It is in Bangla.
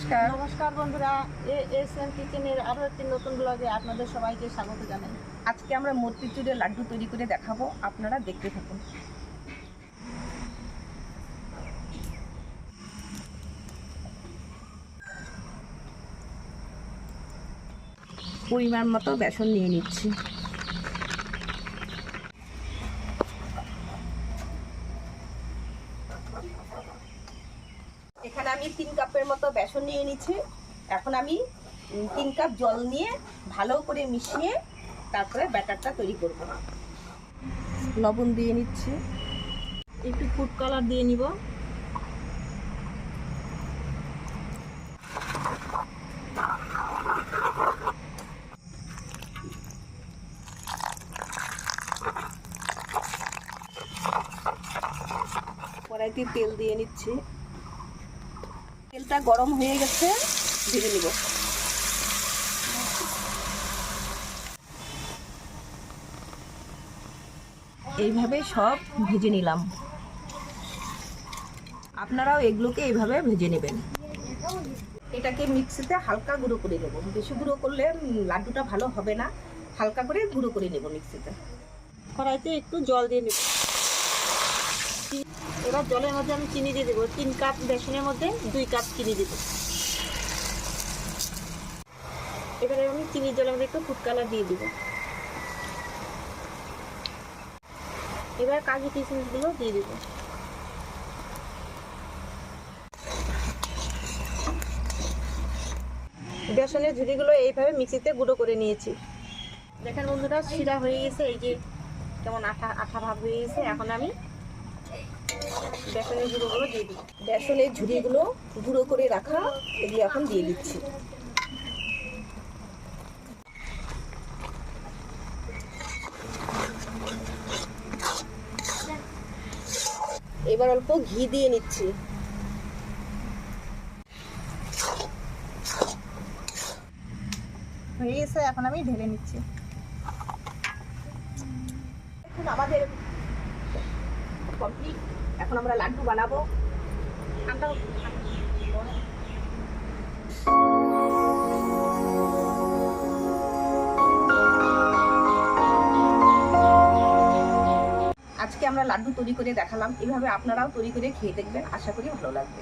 নমস্কার নমস্কার বন্ধুরা, এএসএম কিচেনের আরও একটি নতুন ব্লগে আপনাদের সবাইকে স্বাগত জানাই। আজকে আমরা মতিচুরের লাড্ডু তৈরি করে দেখাবো, আপনারা দেখতে থাকুন। পরিমাণ মতো বেসন নিয়ে নিচ্ছি। এখানে আমি 3 কাপের মতো বেসন নিয়ে নিচ্ছি। এখন আমি 3 কাপ জল নিয়ে ভালো করে মিশিয়ে তারপরে ব্যাটারটা তৈরি করব। লবণ দিয়ে নিচ্ছি, একটু ফুড কালার দিয়ে নিব। কড়াইতে তেল দিয়ে নিচ্ছি। তেলটা গরম হয়ে গেছে, ভেজে নিব। এইভাবে সব ভেজে নিলাম। আপনারাও এগুলোকে এইভাবে ভেজে নেবেন। এটাকে মিক্সিতে হালকা গুঁড়ো করে নেব। বেশি গুঁড়ো করলে লাড্ডুটা ভালো হবে না, হালকা করে গুঁড়ো করে নেব মিক্সিতে। কড়াইতে একটু জল দিয়ে নেব। এবার জলের মধ্যে আমি চিনি দিয়ে দেবো। 3 কাপ বেসনের মধ্যে 2 কাপ চিনি দেব। এবারে আমি চিনির জলের মধ্যে একটু ফুড কালার দিয়ে দিব। এবার কাজু কিশমিশগুলো দিয়ে দিব। বেসনের ঝুড়িগুলো এইভাবে মিক্সিতে গুঁড়ো করে নিয়েছি। দেখেন বন্ধুরা, শিরা হয়ে গেছে, এই যে কেমন আঠা আঠা ভাব হয়ে গেছে। এখন আমি বেসনের গুঁড়োগুলো দিয়ে দিই। বেসনের ঝুড়িগুলো গুঁড়ো করে রাখা এগুলো এখন দিয়ে দিচ্ছি। এবার অল্প ঘি দিয়ে নিচ্ছি। হয়ে গেছে, এখন আমি ঢেলে নিচ্ছি। এখন আমাদের কমপ্লিট। এখন আমরা লাড্ডু বানাবো। আজকে আমরা লাড্ডু তৈরি করে দেখালাম। এভাবে আপনারাও তৈরি করে খেয়ে দেখবেন, আশা করি ভালো লাগবে।